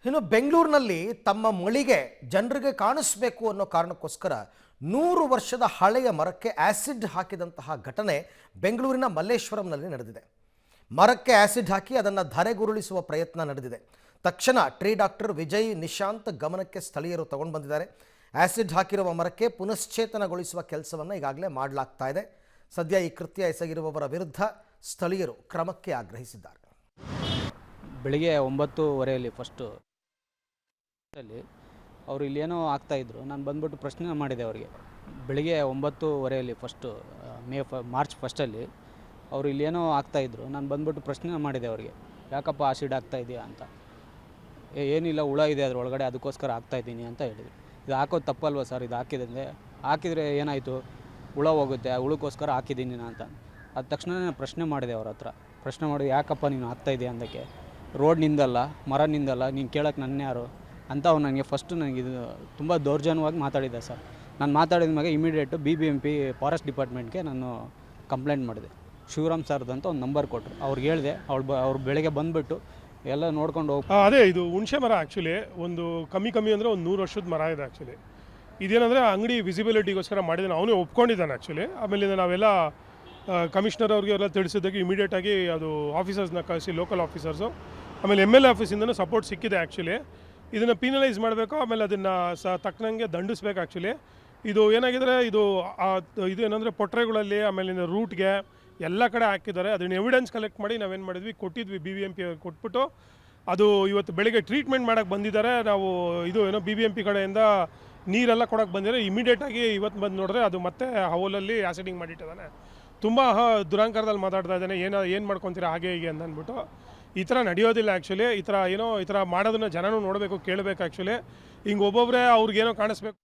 ಇನ್ನು ಬೆಂಗಳೂರಿನಲ್ಲಿ ತಮ್ಮ ಮಳಿಗೆ ಜನರಿಗೆ ಕಾಣಿಸಬೇಕು ಅನ್ನೋ ಕಾರಣಕ್ಕೋಸ್ಕರ 100 ವರ್ಷದ ಹಳೆಯ ಮರಕ್ಕೆ ಆಸಿಡ್ ಹಾಕಿದಂತಹ ಘಟನೆ ಬೆಂಗಳೂರಿನ ಮಲ್ಲೇಶ್ವರಂನಲ್ಲಿ ನಡೆದಿದೆ. ಮರಕ್ಕೆ ಆಸಿಡ್ ಹಾಕಿ ಅದನ್ನು ಧರೆಗುರುಳಿಸುವ ಪ್ರಯತ್ನ ನಡೆದಿದೆ. ತಕ್ಷಣ ಟ್ರೀ ಡಾಕ್ಟರ್ ವಿಜಯ್ ನಿಶಾಂತ್ ಗಮನಕ್ಕೆ ಸ್ಥಳೀಯರು ತಗೊಂಡು ಬಂದಿದ್ದಾರೆ. ಆಸಿಡ್ ಹಾಕಿರುವ ಮರಕ್ಕೆ ಪುನಶ್ಚೇತನಗೊಳಿಸುವ ಕೆಲಸವನ್ನು ಈಗಾಗಲೇ ಮಾಡಲಾಗ್ತಾ ಇದೆ. ಸದ್ಯ ಈ ಕೃತ್ಯ ಎಸಗಿರುವವರ ವಿರುದ್ಧ ಸ್ಥಳೀಯರು ಕ್ರಮಕ್ಕೆ ಆಗ್ರಹಿಸಿದ್ದಾರೆ. ಬೆಳಿಗ್ಗೆ 9:30 ಫಸ್ಟು ಅವರು ಇಲ್ಲೇನೋ ಆಗ್ತಾಯಿದ್ರು. ನಾನು ಬಂದ್ಬಿಟ್ಟು ಪ್ರಶ್ನೆ ಮಾಡಿದೆ ಅವರಿಗೆ. ಬೆಳಿಗ್ಗೆ 9:30 ಫಸ್ಟು ಮಾರ್ಚ್ 1 ಅವರು ಇಲ್ಲೇನೋ ಆಗ್ತಾಯಿದ್ರು. ನಾನು ಬಂದ್ಬಿಟ್ಟು ಪ್ರಶ್ನೆ ಮಾಡಿದೆ ಅವರಿಗೆ, ಯಾಕಪ್ಪ ಆಸಿಡ್ ಆಗ್ತಾಯಿದೆಯಾ ಅಂತ. ಏನಿಲ್ಲ, ಹುಳ ಇದೆ ಅದರೊಳಗಡೆ, ಅದಕ್ಕೋಸ್ಕರ ಆಗ್ತಾಯಿದ್ದೀನಿ ಅಂತ ಹೇಳಿದ್ರು. ಇದು ಹಾಕೋದು ತಪ್ಪಲ್ವ ಸರ್? ಇದು ಹಾಕಿದರೆ ಏನಾಯಿತು? ಹುಳ ಹೋಗುತ್ತೆ, ಆ ಹುಳಕ್ಕೋಸ್ಕರ ಹಾಕಿದ್ದೀನಿ ನಾನು ಅಂತ. ಅದ ತಕ್ಷಣ ಪ್ರಶ್ನೆ ಮಾಡಿದೆ ಅವ್ರ ಹತ್ರ. ಪ್ರಶ್ನೆ ಮಾಡಿ, ಯಾಕಪ್ಪ ನೀನು ಆಗ್ತಾಯಿದೆಯಾ ಅಂದಕ್ಕೆ, ರೋಡ್ ನಿಂದಲ್ಲ, ಮರ ನಿಂದಲ್ಲ, ನೀನು ಕೇಳೋಕ್ಕೆ ನನ್ನ ಯಾರು ಅಂತ ಅವ್ನು ನನಗೆ ನನಗೆ ಇದು ತುಂಬ ದೌರ್ಜನ್ಯವಾಗಿ ಮಾತಾಡಿದ್ದೆ ಸರ್. ನಾನು ಮಾತಾಡಿದ ಮೇಲೆ ಇಮಿಡಿಯೇಟು BBMP ಫಾರೆಸ್ಟ್ ಡಿಪಾರ್ಟ್ಮೆಂಟ್ಗೆ ನಾನು ಕಂಪ್ಲೇಂಟ್ ಮಾಡಿದೆ. ಶಿವರಾಮ್ ಸರ್ದಂತ ಒಂದು ನಂಬರ್ ಕೊಟ್ಟರು. ಅವ್ರಿಗೆ ಹೇಳಿದೆ. ಅವ್ರು ಬೆಳಗ್ಗೆ ಬಂದುಬಿಟ್ಟು ಎಲ್ಲ ನೋಡ್ಕೊಂಡು ಹೋಗಿ ಅದೇ ಇದು ಹುಣಸೆ ಮರ ಆ್ಯಕ್ಚುಲಿ ಒಂದು ಕಮ್ಮಿ ಅಂದರೆ ಒಂದು 100 ವರ್ಷದ ಮರ ಇದೆ ಆ್ಯಕ್ಚುಲಿ. ಇದೇನಂದರೆ ಅಂಗಡಿ ವಿಸಿಬಿಲಿಟಿಗೋಸ್ಕರ ಮಾಡಿದ್ದಾನೆ, ಅವನೇ ಒಪ್ಕೊಂಡಿದ್ದಾನೆ ಆ್ಯಕ್ಚುಲಿ. ಆಮೇಲೆ ನಾವೆಲ್ಲ ಕಮಿಷನರ್ ಅವ್ರಿಗೆ ಎಲ್ಲ ತಿಳಿಸಿದ್ದಾಗೆ ಇಮಿಡಿಯೇಟಾಗಿ ಅದು ಆಫೀಸರ್ಸ್ನ ಕಳಿಸಿ, ಲೋಕಲ್ ಆಫೀಸರ್ಸು, ಆಮೇಲೆ MLA ಆಫೀಸಿಂದನೂ ಸಪೋರ್ಟ್ ಸಿಕ್ಕಿದೆ ಆ್ಯಕ್ಚುಲಿ. ಇದನ್ನು ಪೀನಲೈಸ್ ಮಾಡಬೇಕು, ಆಮೇಲೆ ಅದನ್ನು ತಕ್ಕನಂಗೆ ದಂಡಿಸ್ಬೇಕು ಆ್ಯಕ್ಚುಲಿ. ಇದು ಏನಾಗಿದ್ರೆ ಇದು ಏನಂದರೆ ಪೊಟ್ರೆಗಳಲ್ಲಿ, ಆಮೇಲೆ ರೂಟ್ಗೆ ಎಲ್ಲ ಕಡೆ ಹಾಕಿದ್ದಾರೆ. ಅದನ್ನು ಎವಿಡೆನ್ಸ್ ಕಲೆಕ್ಟ್ ಮಾಡಿ ನಾವೇನು ಮಾಡಿದ್ವಿ, ಕೊಟ್ಟಿದ್ವಿ BBMP ಅವ್ರಿಗೆ ಕೊಟ್ಬಿಟ್ಟು. ಅದು ಇವತ್ತು ಬೆಳಿಗ್ಗೆ ಟ್ರೀಟ್ಮೆಂಟ್ ಮಾಡೋಕ್ಕೆ ಬಂದಿದ್ದಾರೆ. ನಾವು BBMP ಕಡೆಯಿಂದ ನೀರೆಲ್ಲ ಕೊಡೋಕ್ಕೆ ಬಂದಿದ್ದಾರೆ. ಇಮಿಡಿಯೇಟಾಗಿ ಇವತ್ತು ಬಂದು ನೋಡಿದ್ರೆ ಅದು ಮತ್ತೆ ಹವಲಲ್ಲಿ ಆ್ಯಸಿಡಿಂಗ್ ಮಾಡಿಟ್ಟಿದ್ದಾನೆ. ತುಂಬ ದುರಾಂಕಾರದಲ್ಲಿ ಮಾತಾಡ್ತಾ ಇದ್ದಾನೆ. ಏನು ಮಾಡ್ಕೊತೀರಾ ಹಾಗೆ ಹೀಗೆ ಅಂತ ಅಂದ್ಬಿಟ್ಟು. ಈ ಥರ ನಡೆಯೋದಿಲ್ಲ ಆ್ಯಕ್ಚುಲಿ. ಈ ಥರ ಮಾಡೋದನ್ನ ಜನನೂ ನೋಡಬೇಕು, ಕೇಳಬೇಕು ಆ್ಯಕ್ಚುಲಿ. ಹಿಂಗೆ ಒಬ್ಬೊಬ್ಬರೇ ಅವ್ರಿಗೇನೋ ಕಾಣಿಸ್ಬೇಕು.